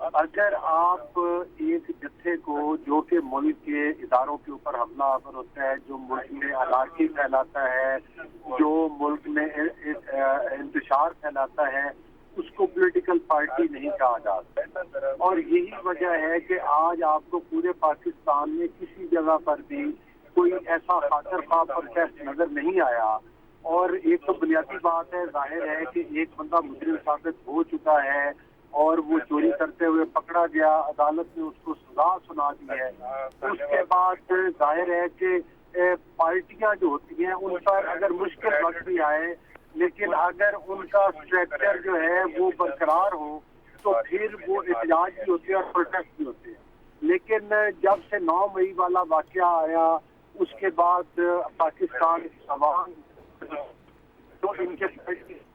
اگر آپ ایک جتھے کو جو کہ ملک کے اداروں کے اوپر حملہ آور ہوتا ہے، جو ملک میں انارکی پھیلاتا ہے، جو ملک میں انتشار پھیلاتا ہے، اس کو پولیٹیکل پارٹی نہیں کہا جاتا، اور یہی وجہ ہے کہ آج آپ کو پورے پاکستان میں کسی جگہ پر بھی کوئی ایسا خاطر خواہ پروٹیسٹ نظر نہیں آیا۔ اور ایک تو بنیادی بات ہے، ظاہر ہے کہ ایک بندہ مجرم ثابت ہو چکا ہے اور وہ چوری کرتے ہوئے پکڑا گیا، عدالت نے اس کو سزا سنا دی ہے۔ اس کے بعد ظاہر ہے کہ پارٹیاں جو ہوتی ہیں ان پر اگر مشکل وقت بھی آئے، لیکن اگر ان کا اسٹرکچر جو ہے وہ برقرار ہو تو پھر وہ احتجاج بھی ہوتے ہیں اور پروٹیسٹ بھی ہوتے ہیں۔ لیکن جب سے 9 مئی والا واقعہ آیا، اس کے بعد پاکستان عوام جو ان کے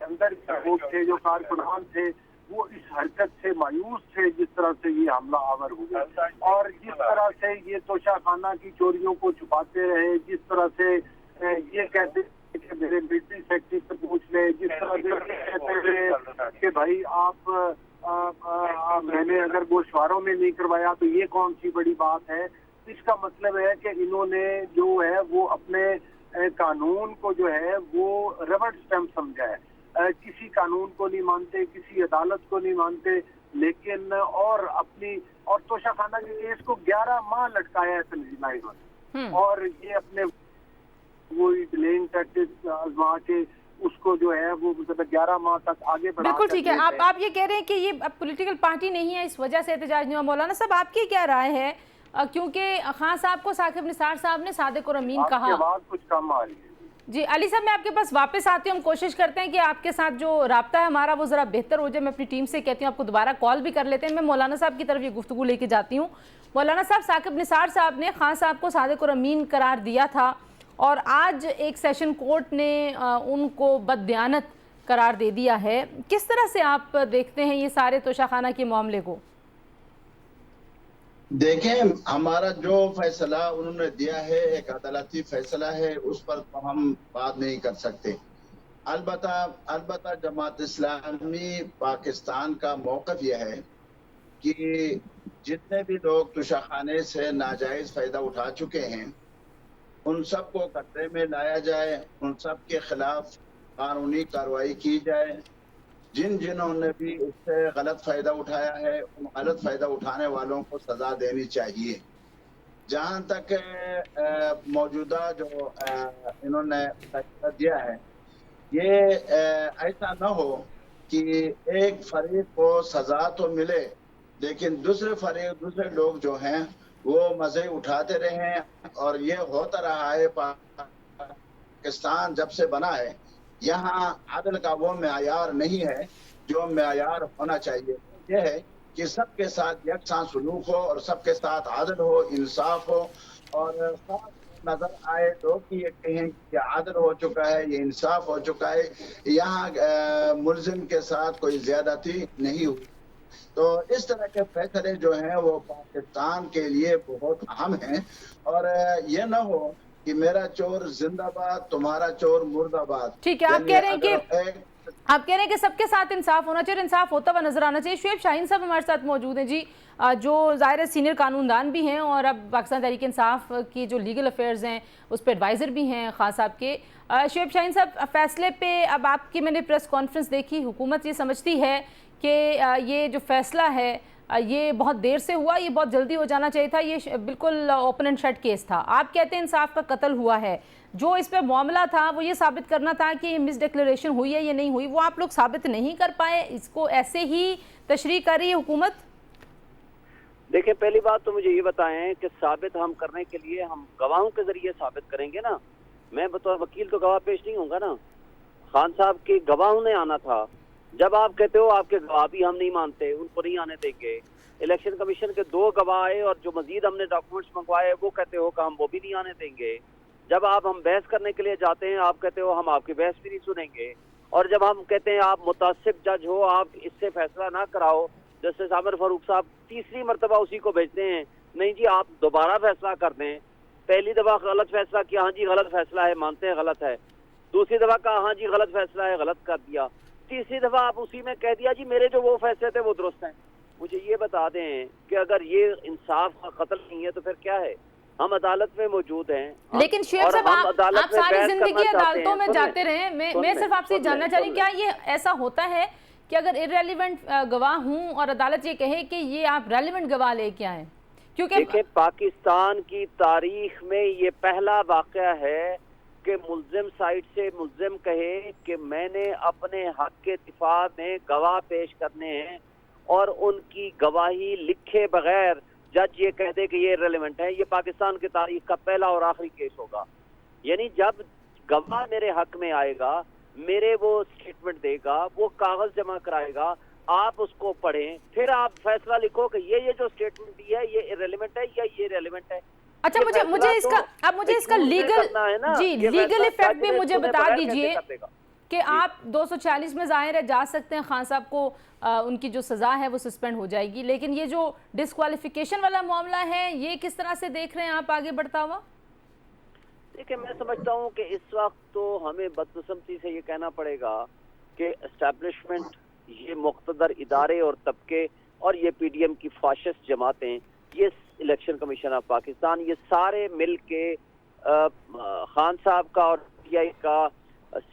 اندر لوگ تھے، جو کارکنان تھے، وہ اس حرکت سے مایوس تھے جس طرح سے یہ حملہ آور ہوئے، اور جس طرح سے یہ توشہ خانہ کی چوریوں کو چھپاتے رہے، جس طرح سے یہ کہتے کہ میرے ملٹری سیکٹری سے پوچھ لے، جس طرح سے یہ کہتے رہے کہ بھائی آپ میں نے اگر گوشواروں میں نہیں کروایا تو یہ کون سی بڑی بات ہے۔ اس کا مطلب ہے کہ انہوں نے جو ہے وہ اپنے قانون کو جو ہے وہ ربڑ اسٹمپ سمجھا ہے، کسی قانون کو نہیں مانتے، کسی عدالت کو نہیں مانتے، لیکن اور توشہ خانہ کے کیس کو 11 ماہ لٹکایا ہے تنزیلہ انہوں نے، اور یہ اپنے وہی ڈیلنگ ٹیکٹکس آزما کے اس کو جو ہے وہ 11 ماہ تک آگے بڑھا۔ بالکل ٹھیک ہے، آپ یہ کہہ رہے ہیں کہ یہ پولیٹیکل پارٹی نہیں ہے، اس وجہ سے احتجاج نہیں ہوا۔ مولانا صاحب آپ کی کیا رائے ہے؟ کیونکہ خان صاحب کو ثاقب نثار صاحب نے صادق اور امین کہا۔ آپ کی آواز کچھ کم آ رہی ہے۔ جی علی صاحب، میں آپ کے پاس واپس آتی ہوں، ہم کوشش کرتے ہیں کہ آپ کے ساتھ جو رابطہ ہے ہمارا وہ ذرا بہتر ہو جائے۔ میں اپنی ٹیم سے کہتی ہوں آپ کو دوبارہ کال بھی کر لیتے ہیں۔ میں مولانا صاحب کی طرف یہ گفتگو لے کے جاتی ہوں۔ مولانا صاحب، ثاقب نثار صاحب نے خان صاحب کو صادق اور امین قرار دیا تھا، اور آج ایک سیشن کورٹ نے ان کو بددیانت قرار دے دیا ہے۔ کس طرح سے آپ دیکھتے ہیں یہ سارے توشہ خانہ کے معاملے کو؟ دیکھیں، ہمارا جو فیصلہ انہوں نے دیا ہے ایک عدالتی فیصلہ ہے، اس پر تو ہم بات نہیں کر سکتے۔ البتہ جماعت اسلامی پاکستان کا موقف یہ ہے کہ جتنے بھی لوگ توشہ خانے سے ناجائز فائدہ اٹھا چکے ہیں ان سب کو قطرے میں لایا جائے، ان سب کے خلاف قانونی کارروائی کی جائے۔ جنہوں نے بھی اس سے غلط فائدہ اٹھایا ہے ان غلط فائدہ اٹھانے والوں کو سزا دینی چاہیے۔ جہاں تک موجودہ جو انہوں نے فیصلہ دیا ہے، یہ ایسا نہ ہو کہ ایک فریق کو سزا تو ملے لیکن دوسرے لوگ جو ہیں وہ مزے اٹھاتے رہیں، اور یہ ہوتا رہا ہے۔ پاکستان جب سے بنا ہے یہاں عدل کا وہ معیار نہیں ہے جو معیار ہونا چاہیے۔ یہ ہے کہ سب کے ساتھ یکساں سلوک ہو اور سب کے ساتھ عدل ہو، انصاف ہو، اور نظر آئے لوگ یہ کہیں کہ عدل ہو چکا ہے، یہ انصاف ہو چکا ہے، یہاں ملزم کے ساتھ کوئی زیادتی نہیں ہوئی۔ تو اس طرح کے فیصلے جو ہیں وہ پاکستان کے لیے بہت اہم ہیں، اور یہ نہ ہو کہ میرا چور زندہ باد تمہارا چور مرد آباد۔ ٹھیک ہے، آپ کہہ رہے ہیں کہ سب کے ساتھ انصاف ہونا چاہیے، انصاف ہوتا ہوا نظر آنا چاہیے۔ شعیب شاہین صاحب ہمارے ساتھ موجود ہیں، جی، جو ظاہر سینئر قانون دان بھی ہیں اور اب پاکستان تحریک انصاف کی جو لیگل افیئرز ہیں اس پہ ایڈوائزر بھی ہیں خان صاحب کے۔ شعیب شاہین صاحب، فیصلے پہ اب آپ کی میں نے پریس کانفرنس دیکھی، حکومت یہ سمجھتی ہے کہ یہ جو فیصلہ ہے یہ بہت دیر سے ہوا، یہ بہت جلدی ہو جانا چاہیے تھا، یہ بالکل اوپن اینڈ شٹ کیس تھا۔ آپ کہتے ہیں انصاف کا قتل ہوا ہے، جو اس پہ معاملہ تھا وہ یہ ثابت کرنا تھا کہ یہ مس ڈکلیریشن ہوئی ہے یا نہیں ہوئی، وہ آپ لوگ ثابت نہیں کر پائے، اس کو ایسے ہی تشریح کر رہی ہے حکومت؟ دیکھیں، پہلی بات تو مجھے یہ بتائیں کہ ثابت ہم کرنے کے لیے ہم گواہوں کے ذریعے ثابت کریں گے نا؟ میں بطور وکیل تو گواہ پیش نہیں ہوں گا نا۔ خان صاحب کے گواہوں نے آنا تھا۔ جب آپ کہتے ہو آپ کے گواہ بھی ہم نہیں مانتے، ان کو نہیں آنے دیں گے، الیکشن کمیشن کے 2 گواہ آئے اور جو مزید ہم نے ڈاکومنٹس منگوائے وہ کہتے ہو کہ ہم وہ بھی نہیں آنے دیں گے۔ جب آپ ہم بحث کرنے کے لیے جاتے ہیں آپ کہتے ہو ہم آپ کی بحث بھی نہیں سنیں گے، اور جب ہم کہتے ہیں آپ متعصب جج ہو، آپ اس سے فیصلہ نہ کراؤ، جسٹس عامر فاروق صاحب تیسری مرتبہ اسی کو بھیجتے ہیں، نہیں جی آپ دوبارہ فیصلہ کر دیں۔ پہلی دفعہ غلط فیصلہ کیا، ہاں جی غلط فیصلہ ہے، مانتے ہیں غلط ہے۔ دوسری دفعہ کہا ہاں جی غلط فیصلہ ہے، غلط کر دیا۔ تیسری دفعہ آپ اسی میں کہہ دیا جی میرے جو وہ فیصلے تھے وہ درست ہیں۔ مجھے یہ بتا دیں کہ اگر یہ انصاف کا قتل نہیں ہے تو پھر کیا ہے؟ ہم عدالت میں موجود ہیں، لیکن شعیب صاحب آپ ساری زندگی عدالتوں میں جاتے رہے، میں صرف آپ سے جاننا چاہ رہی ہوں کیا یہ ایسا ہوتا ہے کہ اگر ارریلیونٹ گواہ ہوں اور عدالت یہ کہے کہ یہ آپ ریلیونٹ گواہ لے کے آئیں؟ کیونکہ دیکھیں پاکستان کی تاریخ میں یہ پہلا واقعہ ہے کہ ملزم سائٹ سے ملزم کہے کہ میں نے اپنے حق کے دفاع میں گواہ پیش کرنے ہیں اور ان کی گواہی لکھے بغیر جج یہ کہہ دے کہ یہ ریلیونٹ ہے. یہ پاکستان کی تاریخ کا پہلا اور آخری کیس ہوگا. یعنی جب گواہ میرے حق میں آئے گا، میرے وہ سٹیٹمنٹ دے گا، وہ کاغذ جمع کرائے گا، آپ اس کو پڑھیں، پھر آپ فیصلہ لکھو کہ یہ جو سٹیٹمنٹ دی ہے یہ ریلیونٹ ہے یا یہ ریلیونٹ ہے. اچھا مجھے اس کا لیگل ایفیکٹ بھی مجھے بتا دیجئے کہ آپ 246 میں ظاہر ہے جا سکتے ہیں، خان صاحب کو ان کی جو سزا ہے وہ سسپینڈ ہو جائے گی، لیکن یہ جو ڈسکوالیفیکیشن والا معاملہ ہے یہ کس طرح سے دیکھ رہے ہیں آپ آگے بڑھتا ہوا؟ دیکھیں میں سمجھتا ہوں کہ اس وقت تو ہمیں بدقسمتی سے یہ کہنا پڑے گا کہ اسٹیبلشمنٹ، یہ مقتدر ادارے اور طبقے اور یہ پی ڈی ایم کی فاشسٹ جماعتیں، یہ الیکشن کمیشن آف پاکستان، یہ سارے مل کے خان صاحب کا اور پی ٹی آئی کا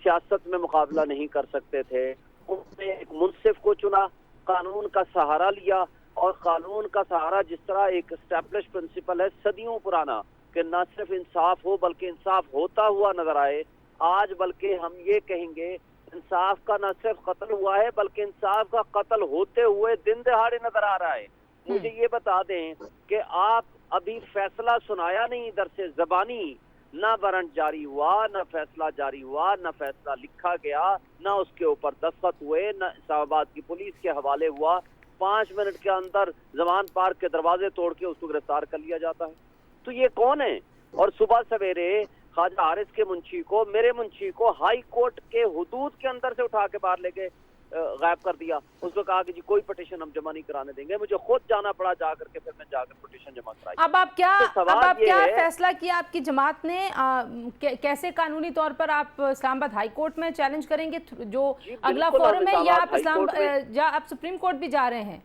سیاست میں مقابلہ نہیں کر سکتے تھے. انہوں نے ایک منصف کو چنا، قانون کا سہارا لیا، اور قانون کا سہارا جس طرح ایک اسٹیبلش پرنسپل ہے صدیوں پرانا کہ نہ صرف انصاف ہو بلکہ انصاف ہوتا ہوا نظر آئے. آج بلکہ ہم یہ کہیں گے انصاف کا نہ صرف قتل ہوا ہے بلکہ انصاف کا قتل ہوتے ہوئے دن دہاڑے نظر آ رہا ہے. مجھے یہ بتا دیں کہ آپ ابھی فیصلہ سنایا نہیں ادھر سے زبانی، نہ وارنٹ جاری ہوا، نہ فیصلہ جاری ہوا، نہ فیصلہ لکھا گیا، نہ اس کے اوپر دستخط ہوئے، نہ اسلام آباد کی پولیس کے حوالے ہوا. 5 منٹ کے اندر زمان پارک کے دروازے توڑ کے اس کو گرفتار کر لیا جاتا ہے. تو یہ کون ہے؟ اور صبح سویرے خواجہ حارث کے منشی کو، میرے منشی کو ہائی کورٹ کے حدود کے اندر سے اٹھا کے باہر لے کے غائب کر دیا. اس کو کہا کہ جی کوئی پٹیشن ہم جمع نہیں کرانے دیں گے. مجھے خود جانا پڑا جا کر کے، پھر میں جا کر پٹیشن جمع کرائی. اب آپ کیا فیصلہ کیا آپ کی جماعت نے؟ کیسے قانونی طور پر آپ اسلام آباد ہائی کورٹ میں چیلنج کریں گے جو اگلا فورم ہے، یا آپ سپریم کورٹ بھی جا رہے ہیں؟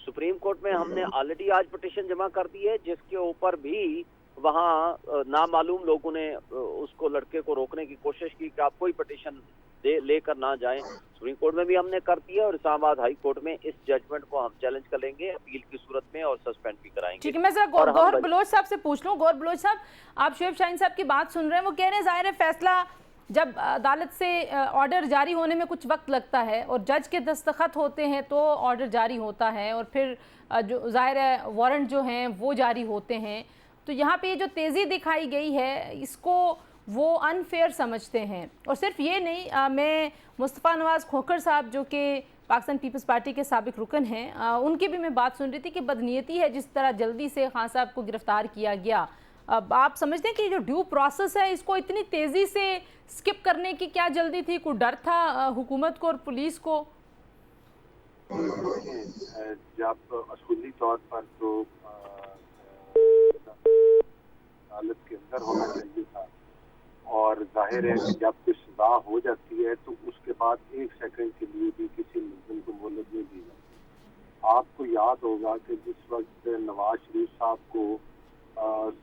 سپریم کورٹ میں ہم نے آلریڈی آج پٹیشن جمع کر دی ہے، جس کے اوپر بھی وہاں نامعلوم لوگوں نے اس کو لڑکے کو روکنے کی کوشش کی کہ آپ کوئی پٹیشن لے کر نہ جائیں. سپریم کورٹ میں بھی ہم نے کر دیا، اور اسلام آباد ہائی کورٹ میں اس ججمنٹ کو ہم چیلنج کر لیں گے اپیل کی صورت میں، اور سسپینڈ بھی کرائیں گے. ٹھیک ہے، میں ذرا گور بلوچ صاحب سے پوچھ لوں. گور بلوچ صاحب، آپ شعیب شاہین صاحب کی بات سن رہے ہیں، وہ کہہ رہے ہیں ظاہر ہے فیصلہ جب عدالت سے آرڈر جاری ہونے میں کچھ وقت لگتا ہے اور جج کے دستخط ہوتے ہیں تو آرڈر جاری ہوتا ہے، اور پھر جو ظاہر ہے وارنٹ جو ہیں وہ جاری ہوتے ہیں. تو یہاں پہ یہ جو تیزی دکھائی گئی ہے اس کو وہ انفیئر سمجھتے ہیں. اور صرف یہ نہیں، میں مصطفیٰ نواز کھوکھر صاحب جو کہ پاکستان پیپلز پارٹی کے سابق رکن ہیں، ان کی بھی میں بات سن رہی تھی کہ بدنیتی ہے جس طرح جلدی سے خان صاحب کو گرفتار کیا گیا. اب آپ سمجھتے ہیں کہ جو ڈیو پروسیس ہے اس کو اتنی تیزی سے سکپ کرنے کی کیا جلدی تھی؟ کوئی ڈر تھا حکومت کو اور پولیس کو؟ جب اصولی طور پر تو عدالت کے اندر ہونا چاہیے تھا، اور ظاہر ہے کہ جب کوئی سزا ہو جاتی ہے تو اس کے بعد 1 سیکنڈ کے لیے بھی کسی ملزم کو مہلت نہیں دی جاتی. آپ کو یاد ہوگا کہ جس وقت نواز شریف صاحب کو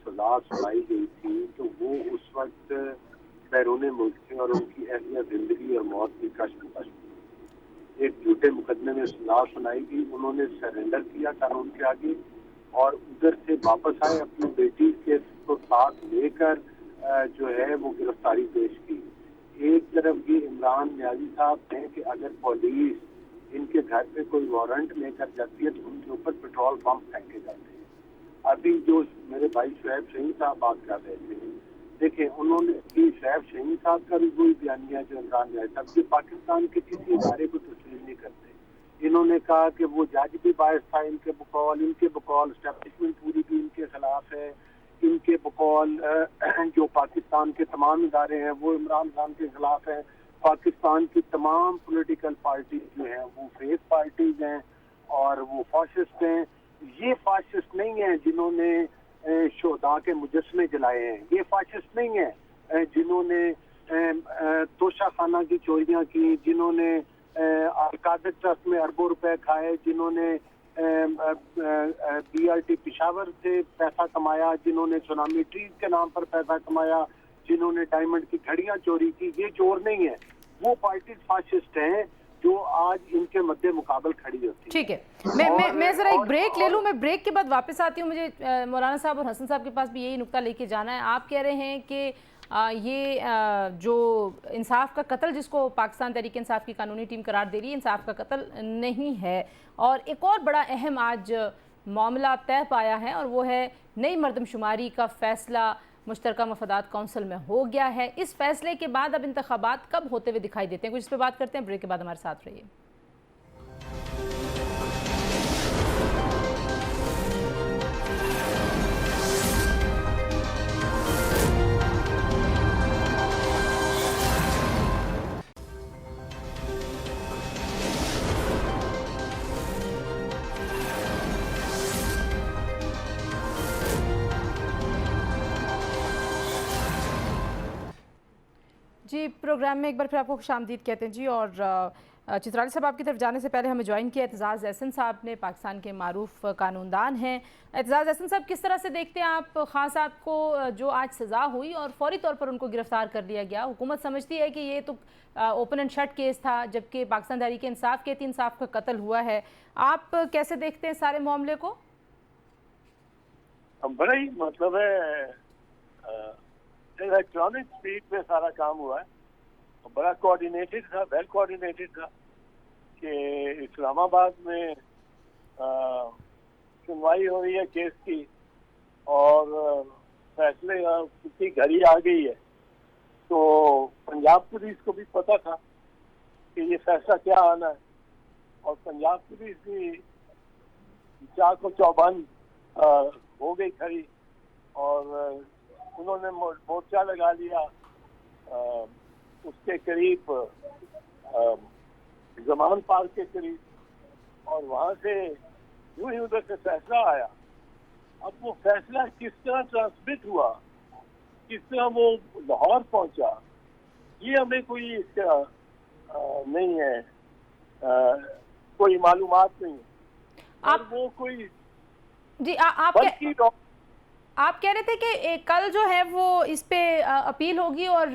سزا سنائی گئی تھی تو وہ اس وقت بیرون ملک تھے اور ان کی اہلیہ زندگی اور موت کی کشمکش تھی. ایک جھوٹے مقدمے میں سزا سنائی گئی، انہوں نے سرنڈر کیا قانون کے آگے اور ادھر سے واپس آئے، اپنی بیٹی کے کو ساتھ لے کر جو ہے وہ گرفتاری پیش کی. ایک طرف یہ عمران نیازی صاحب ہیں کہ اگر پولیس ان کے گھر پہ کوئی وارنٹ لے کر جاتی ہے تو ان کے اوپر پیٹرول پمپ پھینکے جاتے ہیں. ابھی جو میرے بھائی شعیب شاہین صاحب بات کر رہے تھے، دیکھیں انہوں نے شعیب شاہین صاحب کا بھی وہی بیانیہ جو عمران نیازی صاحب، یہ پاکستان کے کسی ادارے کو تسلیم نہیں کرتے. انہوں نے کہا کہ وہ جج بھی باعث تھا ان کے بقول اسٹیبلشمنٹ پوری بھی ان کے خلاف ہے، ان کے بقول جو پاکستان کے تمام ادارے ہیں وہ عمران خان کے خلاف ہیں. پاکستان کی تمام پولیٹیکل پارٹیز جو ہیں وہ فیک پارٹیز ہیں اور وہ فاشسٹ ہیں. یہ فاشسٹ نہیں ہیں جنہوں نے شہداء کے مجسمے جلائے ہیں، یہ فاشسٹ نہیں ہیں جنہوں نے توشہ خانہ کی چوریاں کی، جنہوں نے القادر ٹرسٹ میں اربوں روپے کھائے، جنہوں نے BRT پشاور سے پیسہ کمایا، جنہوں نے سونامی ٹریز کے نام پر پیسہ کمایا، جنہوں نے ڈائمنڈ کی گھڑیاں چوری کی، یہ چور نہیں ہے، وہ پارٹیز فاسسٹ ہیں جو آج ان کے مد مقابل کھڑی ہوتی ہے۔ ٹھیک ہے، میں ذرا ایک بریک لے لوں، میں بریک کے بعد واپس آتی ہوں۔ مجھے مولانا صاحب اور حسن صاحب کے پاس بھی یہی نقطہ لے کے جانا ہے۔ آپ کہہ رہے ہیں کہ یہ جو انصاف کا قتل جس کو پاکستان تحریک انصاف کی قانونی ٹیم قرار دے رہی ہے، انصاف کا قتل نہیں ہے، اور ایک اور بڑا اہم آج معاملہ طے پایا ہے، اور وہ ہے نئی مردم شماری کا فیصلہ مشترکہ مفادات کونسل میں ہو گیا ہے۔ اس فیصلے کے بعد اب انتخابات کب ہوتے ہوئے دکھائی دیتے ہیں، کچھ اس پہ بات کرتے ہیں، بریک کے بعد ہمارے ساتھ رہیے۔ جی، پروگرام میں ایک بار پھر آپ کو خوش آمدید کہتے ہیں جی، اور چترالی صاحب آپ کی طرف جانے سے پہلے ہمیں جوائن کیا اعتزاز احسن صاحب نے، پاکستان کے معروف قانون دان ہیں۔ اعتزاز احسن صاحب، کس طرح سے دیکھتے ہیں آپ خان صاحب کو جو آج سزا ہوئی اور فوری طور پر ان کو گرفتار کر لیا گیا؟ حکومت سمجھتی ہے کہ یہ تو اوپن اینڈ شٹ کیس تھا، جبکہ پاکستان تحریک انصاف کے تین انصاف کا قتل ہوا ہے۔ آپ کیسے دیکھتے ہیں سارے معاملے کو؟ بڑا ہی مطلب ہے الیکٹرانک اسپیڈ پہ سارا کام ہوا ہے، بڑا کوآرڈینیٹڈ تھا، ویل کوآرڈینیٹڈ تھا کہ اسلام آباد میں سنوائی ہو رہی ہے کیس کی، اور فیصلے کی گھڑی آ گئی ہے، تو پنجاب پولیس کو بھی پتا تھا کہ یہ فیصلہ کیا آنا ہے، اور پنجاب پولیس بھی چاق و چوبند ہو گئی کھڑی، اور انہوں نے مورچہ لگا لیا اس کے قریب زمان پارک کے قریب، اور وہاں سے یوں ہی ادھر سے فیصلہ آیا۔ اب وہ فیصلہ کس طرح ٹرانسمٹ ہوا، کس طرح وہ لاہور پہنچا، یہ ہمیں کوئی اس کا نہیں ہے، کوئی معلومات نہیں ہے، اور وہ کوئی جی آپ کہہ رہے تھے کہ کل جو ہے وہ اس پہ اپیل ہوگی اور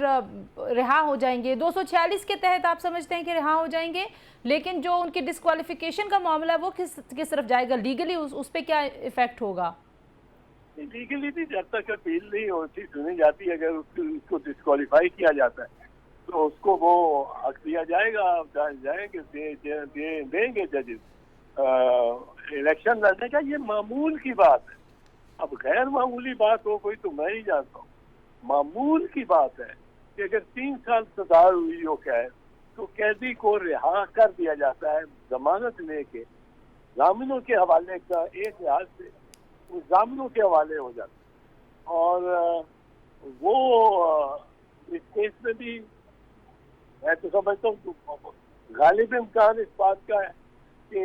رہا ہو جائیں گے، 246 کے تحت آپ سمجھتے ہیں کہ رہا ہو جائیں گے، لیکن جو ان کی ڈسکوالیفیکیشن کا معاملہ ہے وہ کس طرف جائے گا؟ لیگلی اس پہ کیا ایفیکٹ ہوگا؟ لیگلی بھی جب تک اپیل نہیں ہوتی سنی جاتی، اگر اس کو ڈسکوالیفائی کیا جاتا ہے تو اس کو وہ حق دیا جائے گا، جائیں گے دیں گے ججز الیکشن لڑنے کا۔ یہ معمول کی بات ہے، اب غیر معمولی بات ہو کوئی تو میں ہی جانتا ہوں، معمول کی بات ہے کہ اگر 3 سال سزا ہوئی ہو قید تو قیدی کو رہا کر دیا جاتا ہے، ضمانت لے کے ضامنوں کے حوالے کا ایک لحاظ سے وہ ضامنوں کے حوالے ہو جاتا ہے، اور وہ اس کیس میں بھی میں تو سمجھتا ہوں غالب امکان اس بات کا ہے کہ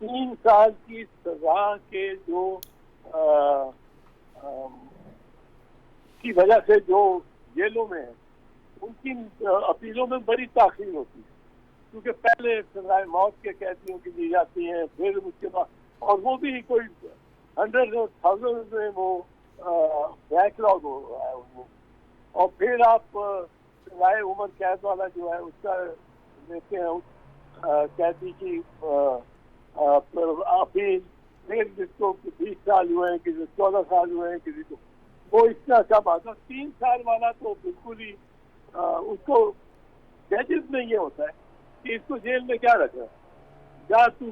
3 سال کی سزا کے جو کی وجہ سے جو جیلوں میں ہیں ان کی اپیلوں میں بڑی تاخیر ہوتی ہے، کیونکہ پہلے سزائے موت کے قیدیوں کی دی جاتی ہیں، پھر اس کے بعد، اور وہ بھی کوئی 100 اور 1000 میں وہ بیک لاگ ہو رہا ہے، اور پھر آپ سزائے عمر قید والا جو ہے اس کا دیکھتے ہیں قیدی کی اپیل، پھر جس کو 20 سال ہوئے ہیں، کسی 14 سال ہوئے ہیں، کسی کو وہ اس طرح کا بات ہے۔ 3 سال والا تو بالکل ہی اس کو ججز میں یہ ہوتا ہے کہ اس کو جیل میں کیا رکھا، یا تو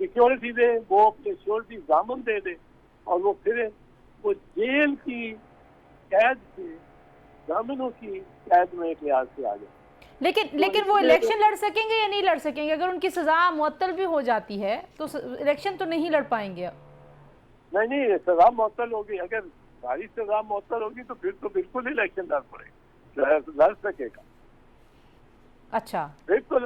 سیکیورٹی دے، وہ اپنے سیکیورٹی ضامن دے دے، اور وہ پھر وہ جیل کی قید سے ضامنوں کی قید میں ایک لحاظ سے آ جائے۔ لیکن وہ الیکشن لڑ سکیں گے یا نہیں لڑ سکیں گے؟ اگر ان کی سزا معطل بھی ہو جاتی ہے تو الیکشن تو نہیں لڑ پائیں گے۔ نہیں، سزا معطل ہوگی، اگر ساری سزا معطل ہوگی تو پھر تو بالکل الیکشن لڑ پڑے گا، لڑ سکے گا۔ اچھا، بالکل،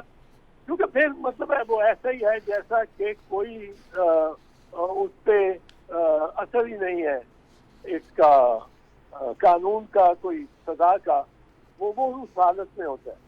کیونکہ پھر مطلب ہے وہ ایسا ہی ہے جیسا کہ کوئی اس پہ اثر ہی نہیں ہے اس کا قانون کا، کوئی سزا کا، وہ اس حالت میں ہوتا ہے۔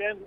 10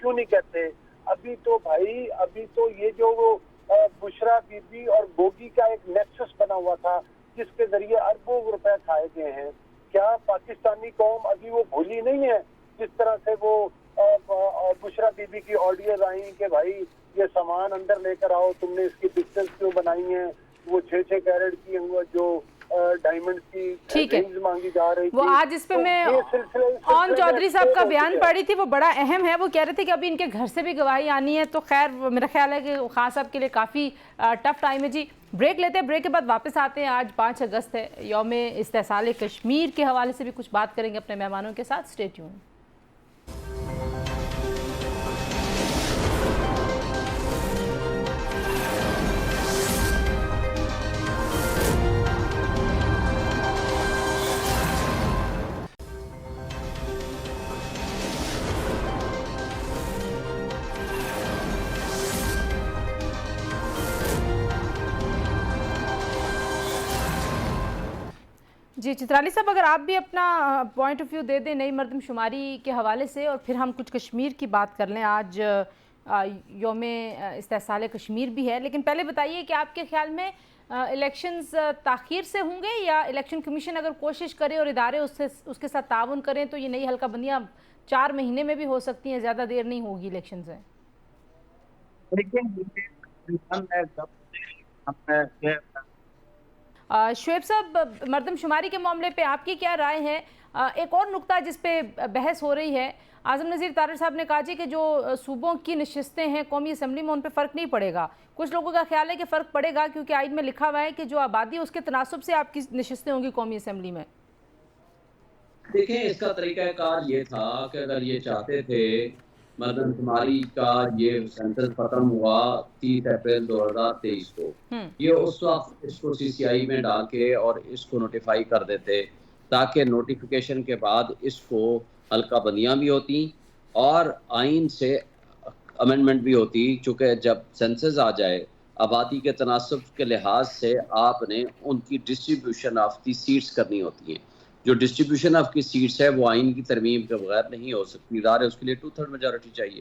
کیوں نہیں کہتے؟ ابھی تو بھائی ابھی تو یہ جو وہ بشرا بی بی اور بوگی کا ایک نیکسس بنا ہوا تھا جس کے ذریعے اربوں روپے کھائے گئے ہیں، کیا پاکستانی قوم ابھی وہ بھولی نہیں ہے؟ جس طرح سے وہ بشرا بی بی کی آڈیوز آئیں کہ بھائی یہ سامان اندر لے کر آؤ، تم نے اس کی ڈسٹینس کیوں بنائی ہے، وہ 6 کیرٹ کی جو ڈائمنڈ کی رینج مانگی جا رہی تھی. وہ آج اس پہ میں اون چودھری صاحب کا بیان پڑھی تھی، وہ بڑا اہم ہے. وہ کہہ رہے تھے کہ ابھی ان کے گھر سے بھی گواہی آنی ہے، تو خیر میرا خیال ہے کہ خان صاحب کے لیے کافی ٹف ٹائم ہے. جی بریک لیتے ہیں، بریک کے بعد واپس آتے ہیں. آج 5 اگست ہے، یوم استحصال کشمیر کے حوالے سے بھی کچھ بات کریں گے اپنے مہمانوں کے ساتھ. Stay tune. جی چترالی صاحب، اگر آپ بھی اپنا پوائنٹ آف ویو دے دیں نئی مردم شماری کے حوالے سے، اور پھر ہم کچھ کشمیر کی بات کر لیں. آج یوم استحصال کشمیر بھی ہے، لیکن پہلے بتائیے کہ آپ کے خیال میں الیکشنز تاخیر سے ہوں گے، یا الیکشن کمیشن اگر کوشش کرے اور ادارے اس کے ساتھ تعاون کریں تو یہ نئی حلقہ بندیاں 4 مہینے میں بھی ہو سکتی ہیں، زیادہ دیر نہیں ہوگی الیکشنز ہیں؟ شعیب صاحب، مردم شماری کے معاملے پہ آپ کی کیا رائے ہے؟ ایک اور نقطہ جس پہ بحث ہو رہی ہے، اعظم نذیر طارڑ صاحب نے کہا جی کہ جو صوبوں کی نشستیں ہیں قومی اسمبلی میں ان پہ فرق نہیں پڑے گا. کچھ لوگوں کا خیال ہے کہ فرق پڑے گا، کیونکہ آئین میں لکھا ہوا ہے کہ جو آبادی ہے اس کے تناسب سے آپ کی نشستیں ہوں گی قومی اسمبلی میں. دیکھیں، اس کا طریقہ کار یہ تھا کہ اگر یہ چاہتے تھے مردم شماری کا یہ سینسس ختم ہوا 30 اپریل 2023 کو، یہ اس وقت اس کو سی سی آئی میں ڈال کے اور اس کو نوٹیفائی کر دیتے، تاکہ نوٹیفیکیشن کے بعد اس کو حلقہ بندیاں بھی ہوتی اور آئین سے امینڈمنٹ بھی ہوتی. چونکہ جب سینسس آ جائے آبادی کے تناسب کے لحاظ سے آپ نے ان کی ڈسٹریبیوشن آف دی سیٹس کرنی ہوتی ہیں. جو ڈسٹریبیوشن آف کی سیٹس ہے وہ آئین کی ترمیم کے بغیر نہیں ہو سکتی، ادارے اس کے لیے 2/3 میجورٹی چاہیے.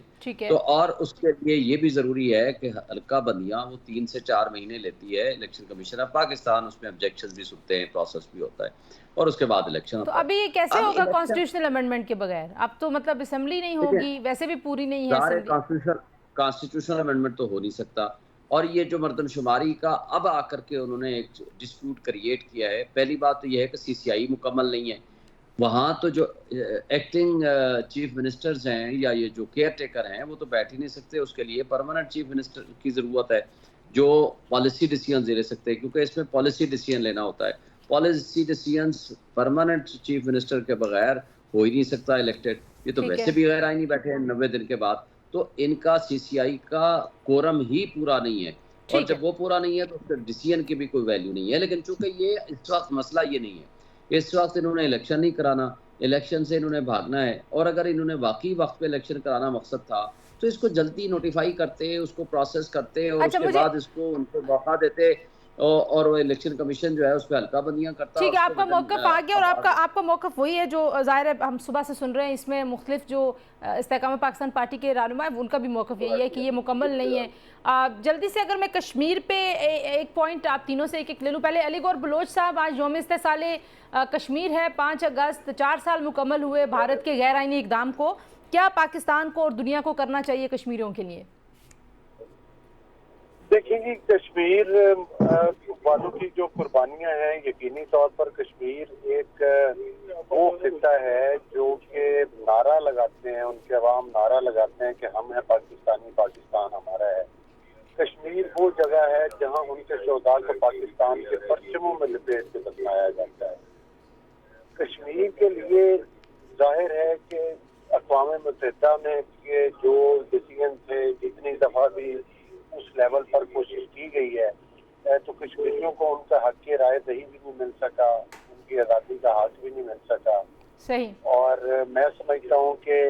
تو اور اس کے لیے یہ بھی ضروری ہے کہ حلقہ بندیاں وہ 3 سے 4 مہینے لیتی ہے الیکشن کمیشن آف پاکستان. اس میں آبجیکشن بھی سنتے ہیں، پروسیس بھی ہوتا ہے، اور اس کے بعد الیکشن. تو ابھی یہ کیسے ہوگا کانسٹیٹیوشنل امینڈمنٹ کے بغیر؟ اب تو مطلب اسمبلی نہیں ہوگی، ویسے بھی پوری نہیں ہے کانسٹیٹیوشنل امینڈمنٹ تو ہو نہیں سکتا. اور یہ جو مردم شماری کا اب آ کر کے انہوں نے ایک ڈسپیوٹ کریٹ کیا ہے، پہلی بات تو یہ ہے کہ سی سی آئی مکمل نہیں ہے وہاں. تو جو ایکٹنگ چیف منسٹرز ہیں یا یہ جو کیئر ٹیکر ہیں وہ تو بیٹھ ہی نہیں سکتے. اس کے لیے پرماننٹ چیف منسٹر کی ضرورت ہے جو پالیسی ڈیسیژنز لے سکتے ہیں، کیونکہ اس میں پالیسی ڈیسیژن لینا ہوتا ہے. Policy decisions permanent chief minister کے بغیر ہو ہی نہیں سکتا الیکٹڈ. یہ تو ویسے بھی غیر آئینی بیٹھے ہیں 90 دن کے بعد. تو ان کا سی سی آئی کا کورم ہی پورا نہیں ہے، اور جب وہ پورا نہیں ہے تو اس کے ڈیسیژن کی بھی کوئی ویلیو نہیں ہے. لیکن چونکہ یہ اس وقت مسئلہ یہ نہیں ہے، اس وقت انہوں نے الیکشن نہیں کرانا، الیکشن سے انہوں نے بھاگنا ہے. اور اگر انہوں نے واقعی وقت پہ الیکشن کرانا مقصد تھا تو اس کو جلدی نوٹیفائی کرتے، اس کو پروسیس کرتے، اور اس کے بعد اس کو ان کو موقع دیتے، اور وہ الیکشن کمیشن جو ہے اس پہ حلقہ بندیاں کرتا. ٹھیک ہے، آپ کا موقف آ گیا، اور آپ کا موقف وہی ہے جو ظاہر ہے ہم صبح سے سن رہے ہیں. اس میں مختلف جو استحکام پاکستان پارٹی کے رہنما ہیں ان کا بھی موقف یہی ہے کہ یہ مکمل نہیں ہے. جلدی سے اگر میں کشمیر پہ ایک پوائنٹ آپ تینوں سے ایک لے لوں. پہلے علی گور بلوچ صاحب، آج یوم استحصال کشمیر ہے، 5 اگست، 4 سال مکمل ہوئے بھارت کے غیر آئینی اقدام کو. کیا پاکستان کو اور دنیا کو کرنا چاہیے کشمیریوں کے لیے؟ دیکھیں جی، کشمیر والوں کی جو قربانیاں ہیں، یقینی طور پر کشمیر ایک وہ خطہ ہے جو کہ نعرہ لگاتے ہیں، ان کے عوام نعرہ لگاتے ہیں کہ ہم ہیں پاکستانی، پاکستان ہمارا ہے. کشمیر وہ جگہ ہے جہاں ان کے شہداء کو پاکستان کے پرچموں میں لپیٹ کے دفنایا جاتا ہے. کشمیر کے لیے ظاہر ہے کہ اقوام متحدہ میں یہ جو ڈیسیژن تھے، جتنی دفعہ بھی اس لیول پر کوشش کی گئی ہے، تو کشمیریوں کو ان کا حق رائے دہی بھی نہیں مل سکا، ان کی آزادی کا حق بھی نہیں مل سکا. صحیح. اور میں سمجھتا ہوں کہ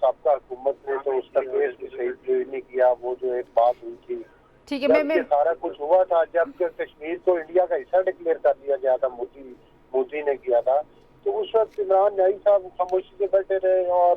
سابقہ حکومت نے تو اس کا کیس بھی صحیح نہیں کیا. وہ جو ایک بات ہوئی تھی، ٹھیک ہے، میں سارا کچھ ہوا تھا جب کہ کشمیر کو انڈیا کا حصہ ڈکلیئر کر دیا گیا تھا، مودی نے کیا تھا. تو اس وقت عمران نائی صاحب خاموشی سے بیٹھے رہے اور